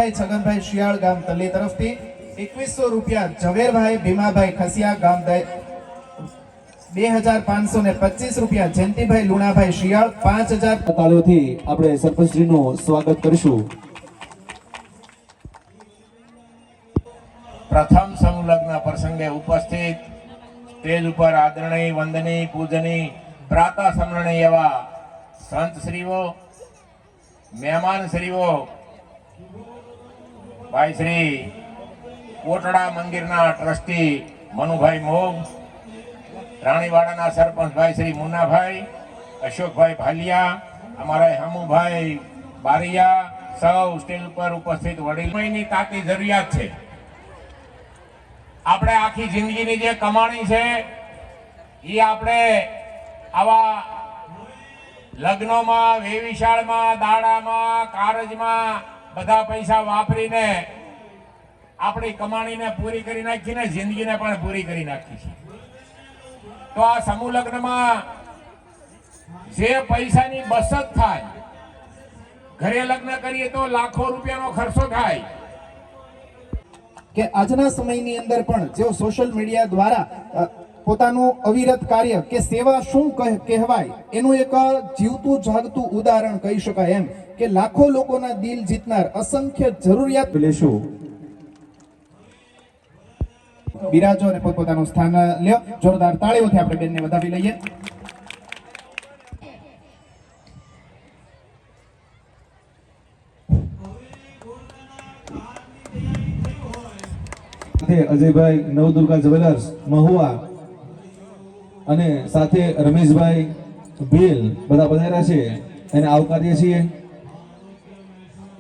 રમેશભાઈ છગનભાઈ શિયાળ ગામ તલી તરફથી 2100 રૂપિયા ઝવેરભાઈ ભીમાભાઈ ખસિયા ગામ 2525 રૂપિયા જયંતિભાઈ લુણાભાઈ શિયાળ 5000 તાળીઓથી આપણે સરપંચશ્રીનું સ્વાગત કરીશું। પ્રથમ સમૂહ લગ્ન પ્રસંગે ઉપસ્થિત સ્ટેજ ઉપર આદરણીય વંદનીય પૂજનીય પ્રાતઃ સમરણીય એવા સંત શ્રીઓ, મહેમાન શ્રીઓ, ભાઈ શ્રી કોટડા મંદિરના ટ્રસ્ટી મનુભાઈ મોગ, રાણીવાડાના સરપંચ ભાઈ શ્રી મુન્નાભાઈ, અશોકભાઈ ભાલિયા, અમારા હમુભાઈ બારિયા, સૌ સ્ટેજ ઉપર ઉપસ્થિત વડીલોની તાતી જરૂરિયાત છે। આપણે આખી જિંદગીની જે કમાણી છે એ આપણે આવા લગ્નોમાં, વેવિશાળમાં, દાડામાં, કારજમાં બધા પૈસા વાપરીને આપણી કમાણીને પૂરી કરી નાખીને જિંદગીને પણ પૂરી કરી નાખી છે। તો આ સમૂહ લગ્નમાં જે પૈસાની બચત થાય, ઘરે લગ્ન કરીએ તો લાખો રૂપિયાનો ખર્ચો થાય કે આજના સમયની અંદર પણ જેઓ સોશિયલ મીડિયા દ્વારા પોતાનું અવિરત કાર્ય કે સેવા શું કહેવાય એનું એક જીવતું જાગતું ઉદાહરણ કહી શકાય એમ કે લાખો લોકોના દિલ જીતનાર અસંખ્ય જરૂરિયાત લેશું। બિરાજો અને પોતપોતાનું સ્થાન લ્યો। જોરદાર તાળીઓથી આપણે બેનને વધાવી લઈએ। અજયભાઈ નવદુર્ગા જ્વેલર્સ મહુવા અને સાથે રમેશભાઈ ભીલ બધા પધાર્યા છે, એને આવકારીએ છીએ।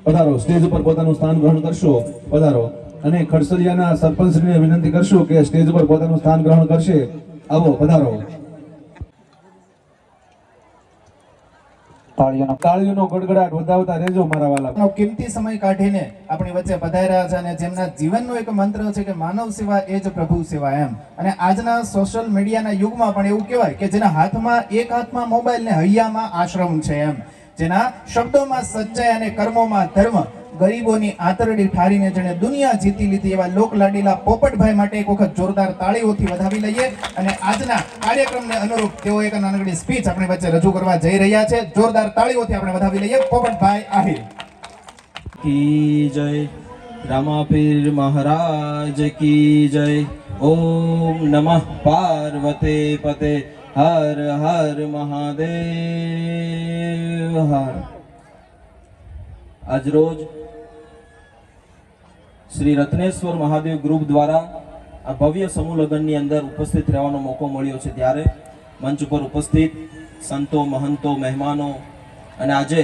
પધારો, સ્ટેજ ઉપર પોતાનું સ્થાન ગ્રહણ કરશો, પધારો। અને ખડસરિયાના સરપંચશ્રીને વિનંતી કરશું કે સ્ટેજ ઉપર પોતાનું સ્થાન ગ્રહણ કરશે, આવો, પધારો। તાળીઓનો ગડગડાટ વધાવતા રહેજો મારા વાલા। કિંમતી સમય કાઢીને આપણી વચ્ચે પધાર્યા છે અને જેમના જીવનનો એક મંત્ર છે કે માનવ સેવા એ જ પ્રભુ સેવા એમ। અને આજના સોશિયલ મીડિયાના યુગમાં પણ એવું કહેવાય કે જેના હાથમાં એક હાથમાં મોબાઈલ ને હૈયામાં આશ્રમ છે એમ, જેના શબ્દોમાં સચ્ચાઈ અને કર્મોમાં ધર્મ, ગરીબોની આંતરડી ઠારીને જેને દુનિયા જીતી લીધી એવા લોકલાડીલા પોપટભાઈ માટે એક વખત જોરદાર તાળીઓથી વધાવી લઈએ। અને આજના કાર્યક્રમને અનુરૂપ તેઓ એક નાનકડી સ્પીચ આપણી વચ્ચે રજૂ કરવા જઈ રહ્યા છે। જોરદાર તાળીઓથી આપણે વધાવી લઈએ। પોપટભાઈ આહિર કી જય, રામાપીર મહારાજ કી જય। ઓમ નમઃ પાર્વતે પતે, હર હર મહાદેવ હર। આજ રોજ શ્રી રત્નેશ્વર મહાદેવ ગ્રુપ દ્વારા આ ભવ્ય સમૂહ લગ્નની અંદર ઉપસ્થિત રહેવાનો મોકો મળ્યો છે, ત્યારે મંચ ઉપર ઉપસ્થિત સંતો, મહંતો, મહેમાનો અને આજે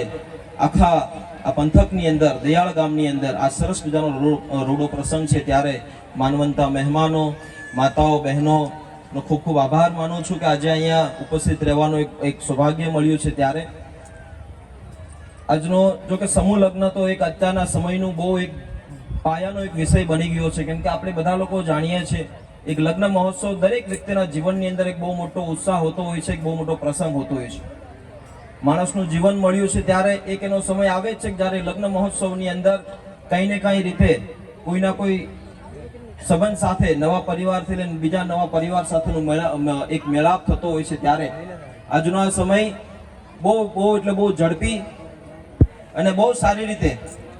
આખા આ પંથકની અંદર, દયાળ ગામની અંદર આ સરસ મજાનો રોડો પ્રસંગ છે, ત્યારે માનવંતા મહેમાનો, માતાઓ, બહેનોનો ખૂબ ખૂબ આભાર માનું છું કે આજે અહીંયા ઉપસ્થિત રહેવાનું એક સૌભાગ્ય મળ્યું છે। ત્યારે આજનો જો કે સમૂહ લગ્ન તો એક અત્યારના સમયનું બહુ એક પાયાનો એક વિષય બની ગયો છે, કેમ કે આપણે બધા લોકો જાણીએ છીએ એક લગ્ન મહોત્સવ દરેક વ્યક્તિના જીવનની અંદર એક બહુ મોટો ઉત્સાહ હોતો હોય છે, એક બહુ મોટો પ્રસંગ હોતો હોય છે। માણસનું જીવન મળ્યું છે ત્યારે એક એનો સમય આવે છે કે જ્યારે લગ્ન મહોત્સવની અંદર કંઈ ને કંઈ રીતે કોઈના કોઈ સંબંધ સાથે, નવા પરિવારથી લઈને બીજા નવા પરિવાર સાથેનો એક મેળાપ થતો હોય છે। ત્યારે આજનો આ સમય બહુ એટલે બહુ ઝડપી અને બહુ સારી રીતે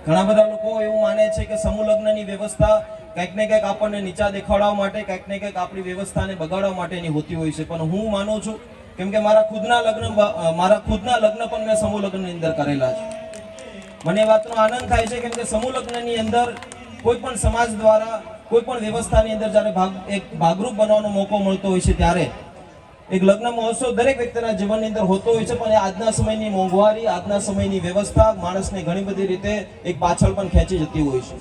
ઘણા બધા લોકો એવું માને છે કે સમૂહ લગ્નની વ્યવસ્થા કંઈક ને કંઈક આપણને નીચા દેખાડવા માટે, કંઈક ને કંઈક આપણી વ્યવસ્થાને બગાડવા માટેની હોતી હોય છે, પણ હું માનું છું કેમ કે મારા ખુદના લગ્ન પણ મેં સમૂહ લગ્નની અંદર કરેલા છે। મને એ વાતનો આનંદ થાય છે કેમ કે સમૂહ લગ્નની અંદર કોઈ પણ સમાજ દ્વારા, કોઈ પણ વ્યવસ્થાની અંદર જ્યારે એક ભાગરૂપ બનવાનો મોકો મળતો હોય છે, ત્યારે એક લગ્ન મહોત્સવ દરેક વ્યક્તિના જીવનની અંદર હોતો હોય છે, પણ આજના સમયની મોંઘવારી, આજના સમયની વ્યવસ્થા માણસને ઘણી બધી રીતે એક પાછળ પણ ખેંચી જતી હોય છે।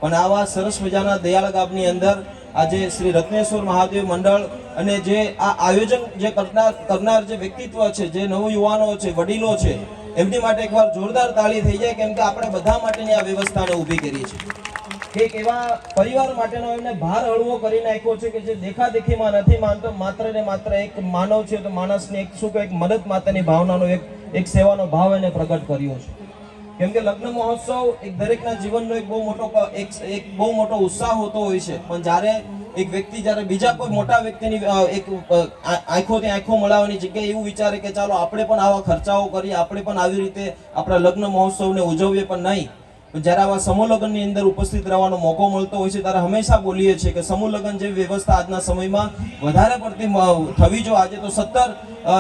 પણ આવા સરસ મજાના દયાળ ગામની અંદર આજે શ્રી રત્નેશ્વર મહાદેવ મંડળ અને જે આ આયોજન જે કરનાર જે વ્યક્તિત્વ છે, જે નવયુવાનો છે, વડીલો છે, એમની માટે એકવાર જોરદાર તાળી થઈ જાય, કેમ કે આપણે બધા માટેની આ વ્યવસ્થાને ઊભી કરી છે। એક એવા પરિવાર માટેનો એમને ભાર હળવો કરી નાખ્યો છે કે જે દેખાદેખીમાં નથી માનતો, માત્ર ને માત્ર એક માનવ છે તો માણસની એક શું કે એક મદદ માટેની ભાવનાનો એક સેવાનો ભાવ એને પ્રગટ કર્યો છે। કેમ કે લગ્ન મહોત્સવ એક દરેકના જીવનનો એક બહુ મોટો ઉત્સાહ હોતો હોય છે, પણ જ્યારે એક વ્યક્તિ જ્યારે બીજા કોઈ મોટા વ્યક્તિની આંખોથી આંખો મળવાની જગ્યાએ એવું વિચારે કે ચાલો આપણે પણ આવા ખર્ચાઓ કરીએ, આપણે પણ આવી રીતે આપણા લગ્ન મહોત્સવને ઉજવીએ, પણ નહીં. જ્યારે આવા સમૂહ લગ્નની અંદર ઉપસ્થિત રહેવાનો મોકો મળતો હોય છે ત્યારે હંમેશા બોલીએ છીએ કે સમૂહ લગ્ન જેવી વ્યવસ્થા આજના સમયમાં વધારે પડતી થવી જોઈએ. આજે તો 17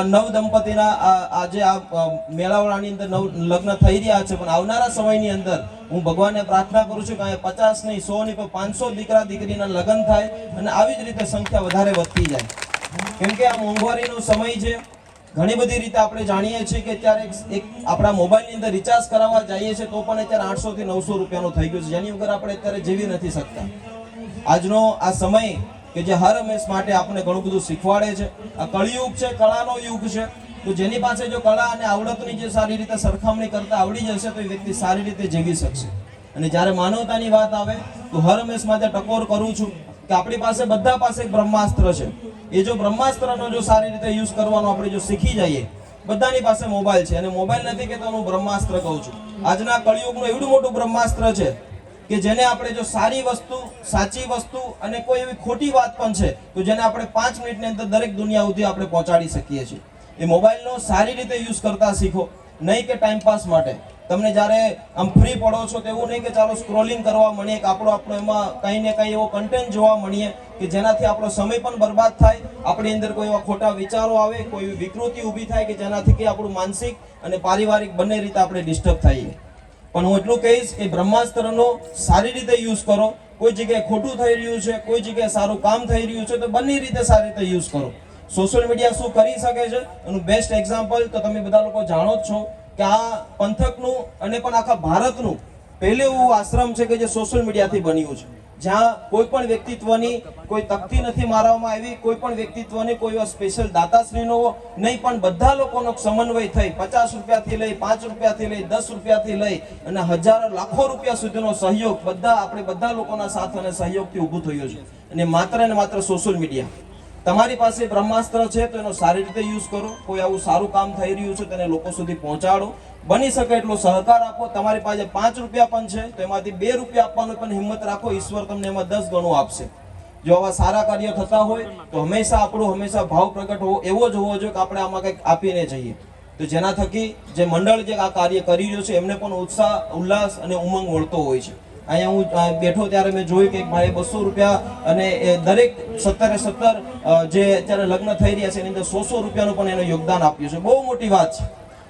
નવ દંપતીના આજે આ મેળાવડાની અંદર લગ્ન થઈ રહ્યા છે, પણ આવનારા સમયની અંદર હું ભગવાનને પ્રાર્થના કરું છું કે 50 નહીં 100 નહીં પણ 500 દીકરા દીકરીના લગ્ન થાય અને આવી જ રીતે સંખ્યા વધારે વધતી જાય. કેમ કે આ મોંઘવારીનો સમય છે. ઘણી બધી રીતે આપણે જાણીએ છીએ કે અત્યારે એક આપણા મોબાઈલની અંદર રિચાર્જ કરાવવા જઈએ છીએ તો પણ અત્યારે 800 થી 900 રૂપિયાનો થઈ ગયો છે, જેની વગર આપણે અત્યારે જીવી નથી શકતા. આજનો આ સમય કે જે હર હંમેશ માટે આપણે ઘણું બધું શીખવાડે છે. આ કળિયુગ છે, કળાનો યુગ છે. તો જેની પાસે જો કળા અને આવડતની જે સારી રીતે સરખામણી કરતા આવડી જશે તો એ વ્યક્તિ સારી રીતે જીવી શકશે. અને જ્યારે માનવતાની વાત આવે તો હર હંમેશ માટે ટકોર કરું છું કે આપણી પાસે બધા પાસે એક બ્રહ્માસ્ત્ર છે. એ જો બ્રહ્માસ્ત્રનો જો સારી રીતે યુઝ કરવાનો આપણે જો શીખી જઈએ, બધાની પાસે મોબાઈલ છે અને મોબાઈલ નથી કે તો હું બ્રહ્માસ્ત્ર કહું છું. આજના કળિયુગનું એવડું મોટું બ્રહ્માસ્ત્ર છે કે જેને આપણે જો સારી વસ્તુ, સાચી વસ્તુ અને કોઈ એવી ખોટી વાત પણ છે તો જેને આપણે 5 મિનિટની અંદર દરેક દુનિયા સુધી આપણે પહોંચાડી શકીએ છીએ. એ મોબાઈલનો સારી રીતે યુઝ કરતા શીખો, નહીં કે ટાઈમ પાસ માટે. તમને જ્યારે આમ ફ્રી પડો છો તો એવું નહીં કે ચાલો સ્ક્રોલિંગ કરવા મળીએ કે આપણો એમાં કંઈ ને કંઈ એવો કન્ટેન્ટ જોવા મળીએ કે જેનાથી આપણો સમય પણ બરબાદ થાય, આપણી અંદર કોઈ એવા ખોટા વિચારો આવે, કોઈ વિકૃતિ ઊભી થાય કે જેનાથી કે આપણું માનસિક અને પારિવારિક બંને રીતે આપણે ડિસ્ટર્બ થઈએ. પણ હું એટલું કહીશ કે બ્રહ્માસ્ત્રનો સારી રીતે યુઝ કરો. કોઈ જગ્યાએ ખોટું થઈ રહ્યું છે, કોઈ જગ્યાએ સારું કામ થઈ રહ્યું છે તો બંને રીતે સારી રીતે યુઝ કરો. સોશિયલ મીડિયા શું કરી શકે છે એનું બેસ્ટ એક્ઝામ્પલ તો તમે બધા લોકો જાણો જ છો કે આ પંથકનું અને પણ આખા ભારતનું પહેલું એવું આશ્રમ છે કે જે સોશિયલ મીડિયાથી બન્યું છે, જ્યાં કોઈ પણ વ્યક્તિત્વની કોઈ તકતી નથી મારવામાં આવી, કોઈ પણ વ્યક્તિત્વની કોઈ સ્પેશિયલ દાતાશ્રીનો નહીં, પણ બધા લોકોનો સમન્વય થઈ 50 રૂપિયાથી લઈ 5 રૂપિયાથી લઈ 10 રૂપિયાથી લઈ અને હજારો લાખો રૂપિયા સુધીનો સહયોગ બધા લોકોના સાથ અને સહયોગથી ઊભું થયું છે. અને માત્ર ને માત્ર સોશિયલ મીડિયા. તમારી પાસે બ્રહ્માસ્ત્ર છે તો એનો સારી રીતે યુઝ કરો. કોઈ આવું સારું કામ થઈ રહ્યું છે તેને લોકો સુધી પહોંચાડો. બની શકે એટલો સહકાર આપો. તમારી પાસે 5 રૂપિયા પણ છે તો એમાંથી 2 રૂપિયા આપવાનો પણ હિંમત રાખો. ઈશ્વર તમને એમાં 10 ગણું આપશે. જો આવા સારા કાર્ય થતા હોય તો હંમેશા ભાવ પ્રગટ એવો જ હોવો જોઈએ કે આપણે આમાં કંઈક આપીને જઈએ. તો જેના થકી જે મંડળ જે આ કાર્ય કરી રહ્યો છે એમને પણ ઉત્સાહ, ઉલ્લાસ અને ઉમંગ મળતો હોય છે. અહીંયા હું બેઠો ત્યારે મેં જોયું કે ભાઈ 200 રૂપિયા અને એ દરેક 17 જે અત્યારે લગ્ન થઈ રહ્યા છે એની અંદર 100 રૂપિયાનું પણ એનું યોગદાન આપ્યું છે. બહુ મોટી વાત છે.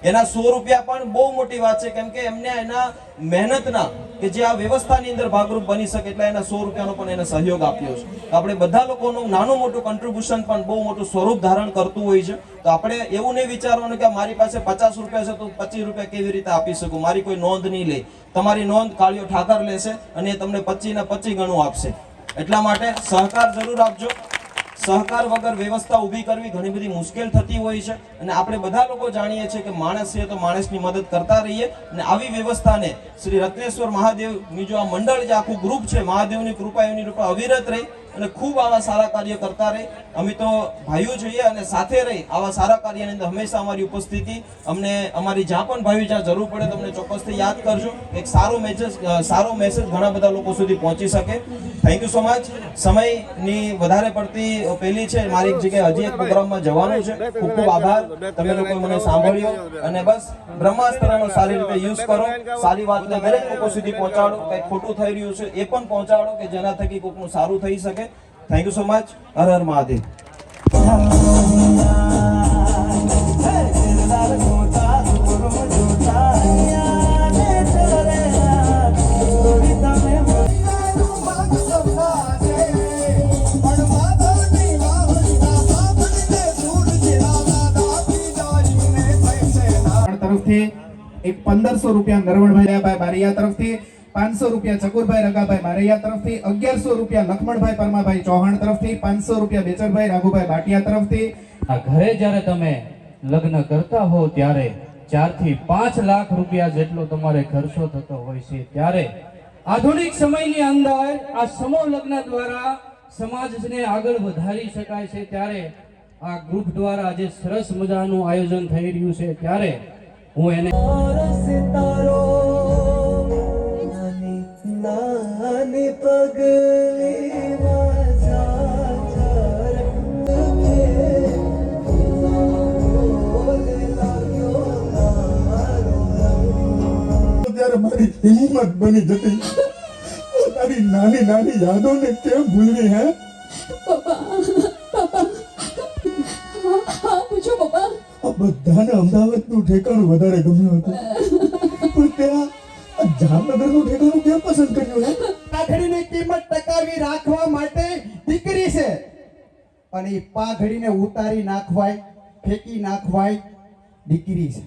એના 100 રૂપિયા પણ બહુ મોટી વાત છે, કેમ કે એમને એના મહેનતના કે જે આ વ્યવસ્થાની અંદર ભાગરૂપ બની શકે એટલે એના 100 રૂપિયાનો પણ એને સહયોગ આપ્યો છે. આપણે બધા લોકોનું નાનું મોટું કન્ટ્રીબ્યુશન પણ બહુ મોટું સ્વરૂપ ધારણ કરતું હોય છે. તો આપણે એવું નહીં વિચારવાનું કે મારી પાસે 50 રૂપિયા છે તો 25 રૂપિયા કેવી રીતે આપી શકું, મારી કોઈ નોંધ નહીં લે. તમારી નોંધ કાળિયો ઠાકર લેશે અને એ તમને 25 ના 25 ગણું આપશે. એટલા માટે સહકાર જરૂર આપજો. સહકાર વગર વ્યવસ્થા ઊભી કરવી ઘણી બધી મુશ્કેલ થતી હોય છે અને આપણે બધા લોકો જાણીએ છીએ કે માણસ છે તો માણસની મદદ કરતા રહીએ. અને આવી વ્યવસ્થાને શ્રી રત્નેશ્વર મહાદેવની જો આ મંડળ જે આખું ગ્રુપ છે, મહાદેવની કૃપા એની કૃપા અવિરત રહી અને ખૂબ આવા સારા કાર્ય કરતા રહી. અમે તો ભાઈઓ જોઈએ અને સાથે રહી આવા સારા કાર્યની અંદર હંમેશા અમારી ઉપસ્થિતિ અમને અમારી જ્યાં પણ ભાઈઓ જ્યાં જરૂર પડે તમને ચોક્કસથી યાદ કરજો. એક સારો મેસેજ ઘણા બધા લોકો સુધી પહોંચી શકે. Thank you so much. સમયની વધારે પડતી પેલી છે, મારી એક જગ્યાએ હજી એક પ્રોગ્રામમાં જવાનું છે. ખૂબ ખૂબ આભાર, તમે લોકો મને સાંભળ્યો અને બસ બ્રહ્માસ્ત્રનો સારી રીતે યુઝ કરો. સારી વાતને દરેક લોકો સુધી પહોંચાડો. કંઈક ખોટું થઈ રહ્યું છે એ પણ પહોંચાડો કે જેના થકી કોઈકનું સારું થઈ શકે. Thank you so much. Har Har Mahadev. તરફથી એક 1500 રૂપિયા નરવણભાઈ બારિયા તરફથી, 500 રૂપિયા ચકુરભાઈ રગાભાઈ મારૈયા તરફથી, 1100 રૂપિયા લખમણભાઈ પરમાભાઈ ચૌહાણ તરફથી, 500 રૂપિયા બેચરભાઈ રાઘુભાઈ બાટિયા તરફથી. આ ઘરે જ્યારે તમે લગ્ન કરતા હો ત્યારે 4 થી 5 લાખ રૂપિયા જેટલો તમારે ખર્ચો થતો હોય છે. ત્યારે આધુનિક સમયની અંદર આ સમૂહ લગ્ન દ્વારા સમાજને આગળ વધારી શકાય છે. ત્યારે આ ગ્રુપ દ્વારા જે સરસ મજાનું આયોજન થઈ રહ્યું છે ત્યારે હું એને ત્યારે મારી હિંમત બની જતી. તારી નાની નાની યાદોને કેમ ભૂલવી હે? પૂછો પપ્પા. આ બધાને અમદાવાદનું ઠેકાણું વધારે ગમ્યું હતું, પણ ત્યાં આ જામનગરનું ઠેકાણું કેમ પસંદ કર્યું હે? પાઘડીની કિંમત ટકાવી રાખવા માટે દીકરી છે, અને એ પાઘડીને ઉતારી નાખવાય, ફેંકી નાખવાય દીકરી છે.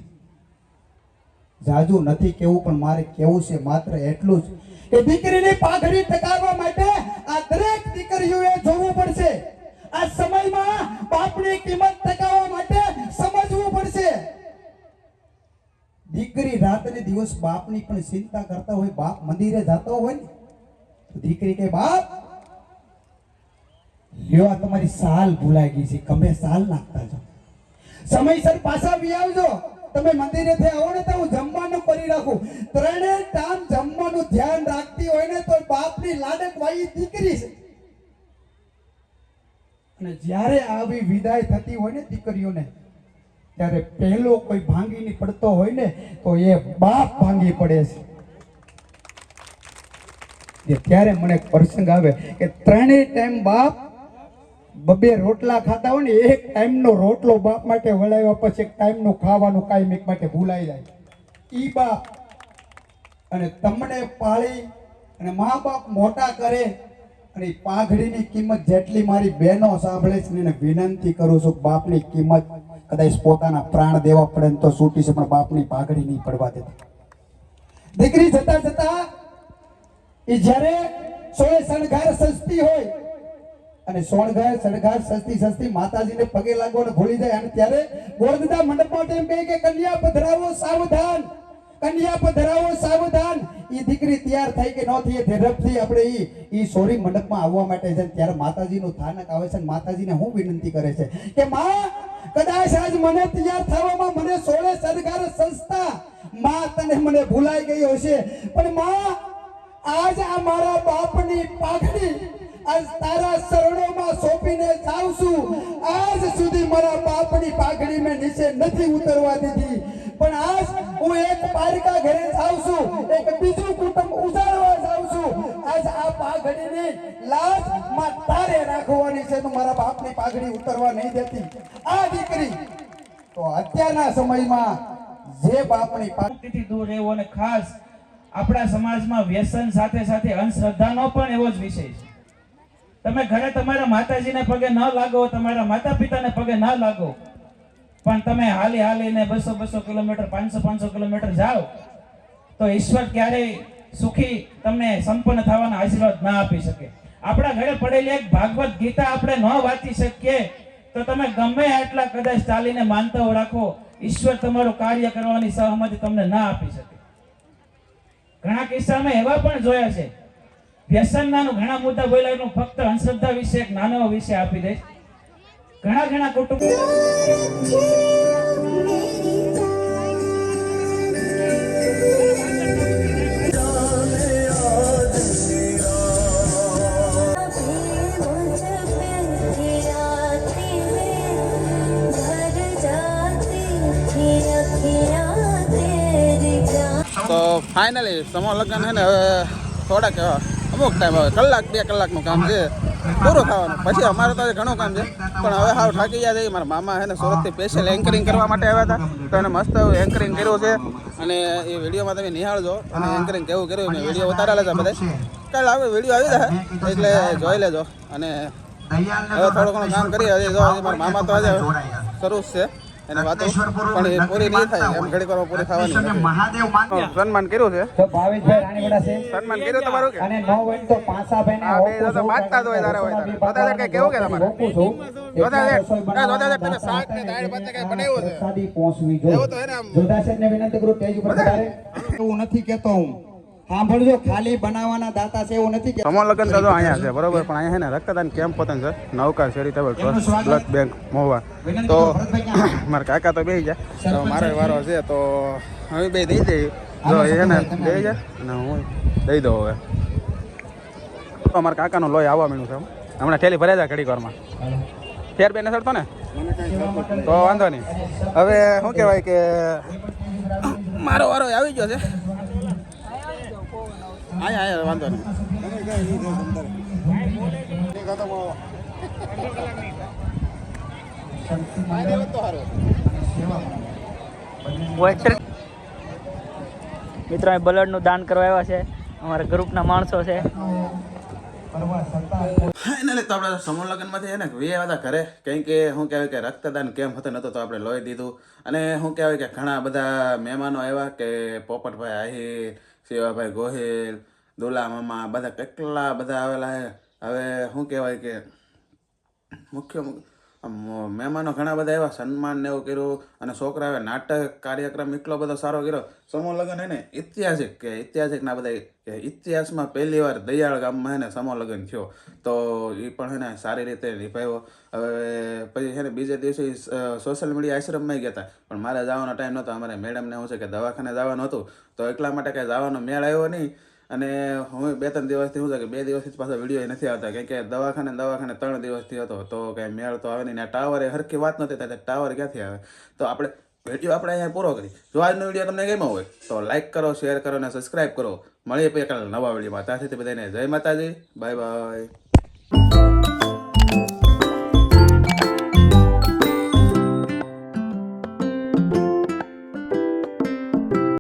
જાજુ નથી કેવું, પણ મારે કેવું છે માત્ર એટલું જ કે દીકરીની પાઘડી ટકાવવા માટે આ દરેક દીકરીઓએ જોવું પડશે. આ સમયમાં બાપની કિંમત ટકાવવા માટે સમજવું પડશે. દીકરી રાત ને દિવસ બાપની પણ ચિંતા કરતા હોય. બાપ મંદિરે જતો હોય ને તો દીકરી કે બાપ લ્યો આ તમારી સાલ ભૂલાઈ ગઈ છે, ગમે સાલ નાખતા જાઓ, સમયસર પાછા વી આવજો. તમે મંદિરેથી આવો ને તો હું જમવાનું કરી રાખું. ત્રણે ટાઈમ જમવાનું ધ્યાન રાખતી હોય ને તો બાપની લાડક વાળી દીકરી છે. અને જ્યારે આવી વિદાય થતી હોય ને દીકરીઓને, ત્યારે પહેલો કોઈ ભાંગીની પડતો હોય ને તો એ બાપ ભાંગી પડે છે. ત્યારે મને એક પ્રસંગ આવે કે ત્રણેય ટાઈમ બાપ બબે રોટલા ખાતા હોય ને, એક ટાઈમનો રોટલો બાપ માટે વળાવ્યા પછી એક ટાઈમનું ખાવાનું કાયમ એક માટે ભૂલાઈ જાય. ઈ બાપ અને તમને પાળી અને મા બાપ મોટા કરે, અને ઈ પાઘડીની કિંમત જેટલી મારી બહેનો સાંભળે છે ને એને વિનંતી કરું છું, બાપની કિંમત કદાચ પોતાના પ્રાણ દેવા પડે ને તો છૂટી છે, પણ બાપની પાઘડી નહીં પડવા દેતી. દીકરી જતા જતા એ જ્યારે સોળે શણગાર સજતી હોય અને શણગાર સજતી માતાજીને પગે લાગવાનો ભૂલી જાય, અને ત્યારે ગોળદા મંડપમાં એમ કહે કે કન્યા પધરાવો સાવધાન, કન્યા પધરાવો સાવધાન. એ દીકરી તૈયાર થઈ કે ન થઈ, ધેરપથી આપણે ઈ સોરી મંડપમાં આવવા માટે છે. ત્યારે માતાજીનું સ્થાનક આવે છે, અને માતાજીને હું વિનંતી કરે છે કે માં કદાચ આજ મને તૈયાર થવામાં મને સોળે શણગાર સંસ્થા માં તને મને ભૂલાઈ ગઈ હશે, પણ માં આજ આ મારા બાપની પાઘડી આજ તારા શરણોમાં સોંપીને જાઉં છું. આજ સુધી મારા બાપની પાઘડી મેં નીચે નથી ઉતરવા દીધી, પણ આજ હું એક પારકા ઘરે જાઉં છું, એક બીજું કુટુંબ ઉજાડવા જાઉં છું. આજ આ પાઘડીની લાજ માં તારે રાખવાની છે, તો મારા બાપની પાઘડી ઉતરવા નહીં દેતી. આ દીકરી તો અત્યારના સમયમાં જે બાપની થી દૂર રહેવો, અને ખાસ આપણા સમાજમાં વ્યસન સાથે સાથે અંધશ્રદ્ધાનો પણ એવો જ વિષય છે. તમે ઘરે તમારા માતાજીને પગે ન લાગો, તમારા માતા પિતાને પગે ન લાગો, પણ તમે હાલીને 200 કિલોમીટર 500 કિલોમીટર જાઓ તો ઈશ્વર ક્યારેય સુખી તમને સંપન્ન થવાના આશીર્વાદ ના આપી શકે. આપણા ઘરે પડેલી એક ભાગવત ગીતા આપણે ન વાંચી શકીએ તો તમે ગમે એટલા કદાચ ચાલીને માનતાઓ રાખો, ઈશ્વર તમારું કાર્ય કરવાની સહમતિ તમને ના આપી શકે. ઘણા કિસ્સામાં એવા પણ જોયા છે. વ્યસનના ઘણા મુદ્દા બોલ્યા, એટલું ફક્ત અંધશ્રદ્ધા વિશે એક નાનો વિષય આપી દઈશ. ઘણા કુટુંબ તો ફાઇનલી સમૂહ લગ્ન છે ને હવે થોડાક અમુક ટાઈમ હવે 1-2 કલાકનું કામ છે પૂરું થવાનું. પછી અમારે તો ઘણું કામ છે, પણ હવે હાવ થાકી ગયા છે. મારા મામા છે ને સુરતથી સ્પેશિયલ એન્કરિંગ કરવા માટે આવ્યા હતા, તો એને મસ્ત એન્કરિંગ કર્યું છે, અને એ વિડીયોમાં તમે નિહાળજો. અને એન્કરિંગ કેવું કર્યું મેં વિડીયો ઉતારેલા છે બધા, કાલે આવે વિડીયો આવી જાય એટલે જોઈ લેજો. અને હવે થોડું ઘણું કામ કરીએ. હજી જો મારા મામા તો આજે શરૂ છે એની વાતો, પણ એ પૂરી નહીં થાય, એમ ઘડી વાર પૂરી થવાની. સન્માન કર્યું છે, તો ભાવેશભાઈ રાણીવાડા છે, સન્માન કર્યું તમારું કે અને નો હોય તો પાસાભાઈને ઓપું છું. બાંધતા જ હોય તારે હોય તારે. જોતા કઈ કેવું કે તમારે ઓપું છું. જોતા તમે શાક ને દાળ ભાત ને કઈ બનાવ્યું છે સાદી પહોંચવી જોઈએ. એવું તો હે ને આમ જોધાસેનને વિનંતી કરું સ્ટેજ ઉપર પધારે. એવું નથી કહેતો હું સાંભળજો, ખાલી બનાવવાના દાતા છે એવું નથી કે સમૂહ લગ્ન તો જો અહીંયા છે બરોબર, પણ અહીંયા છે ને રક્તદાન કેમ્પ પોતાનું છે, Navkar charitable trust blood bank Mahuva. તો મારા કાકા તો બેસી જાય, તો મારો વારો છે, તો હવે બે દઈ દઈએ. જો એ છે ને દઈ જાય અને હું દઈ દઉં. હવે તો મારા કાકાનું લોહી આવવા માંડ્યું છે, હમણાં ઠેલી ભરાઈ જાય ઘડીક વારમાં. ફેર બે નસડતો ને તો વાંધો નહીં. હવે શું કહેવાય કે મારો વારો આવી ગયો છે. અહીંયા વાંધો નહીં. મિત્રો અહીં બ્લડનું દાન કરવા આવ્યા છે, અમારા ગ્રુપના માણસો છે. ફાઇનલી તો આપણે સમૂહ લગ્નમાંથી એને વે બધા ઘરે, કેમ કે શું કહેવાય કે રક્તદાન કેમ્પ હતો નહોતો તો આપણે લોહી દીધું. અને શું કહેવાય કે ઘણા બધા મહેમાનો આવ્યા, કે પોપટભાઈ આહિર, શિવાભાઈ ગોહિલ, દુલા મામા, બધા કેટલા બધા આવેલા છે. હવે શું કહેવાય કે મુખ્ય મહેમાનો ઘણા બધા એવા સન્માન ને એવું કર્યું, અને છોકરાએ નાટક કાર્યક્રમ એટલો બધો સારો કર્યો. સમૂહ લગ્ન હે ને ઐતિહાસિક ના બધા કે ઇતિહાસમાં પહેલી વાર દયાળ ગામમાં હે ને સમૂહ લગ્ન થયો, તો એ પણ હે ને સારી રીતે નિભાવ્યો. હવે પછી છે ને બીજે દિવસે સોશિયલ મીડિયા આશ્રમમાં ગયા હતા, પણ મારે જવાનો ટાઈમ નહોતો. અમારે મેડમને શું છે કે દવાખાને જવાનું હતું, તો એટલા માટે કાંઈ જવાનો મેળ આવ્યો નહીં. અને હું 2-3 દિવસથી શું છે કે 2 દિવસથી પાછા વિડીયો નથી આવતા, કેમ કે દવાખાને 3 દિવસથી હતો, તો કાંઈ મેળ તો આવે નહીં. ટાવરે હરખી વાત નથી થતી, ટાવર ક્યાંથી આવે. તો આપણે વિડીયો આપણે અહીંયા પૂરો કરી. જો આજનો વિડીયો તમને ગમ્યો હોય તો લાઈક કરો, શેર કરો અને સબસ્ક્રાઈબ કરો. મળીએ પછી કાલે નવા વિડીયોમાં. ત્યાં સુધી બધાને જય માતાજી, બાય બાય.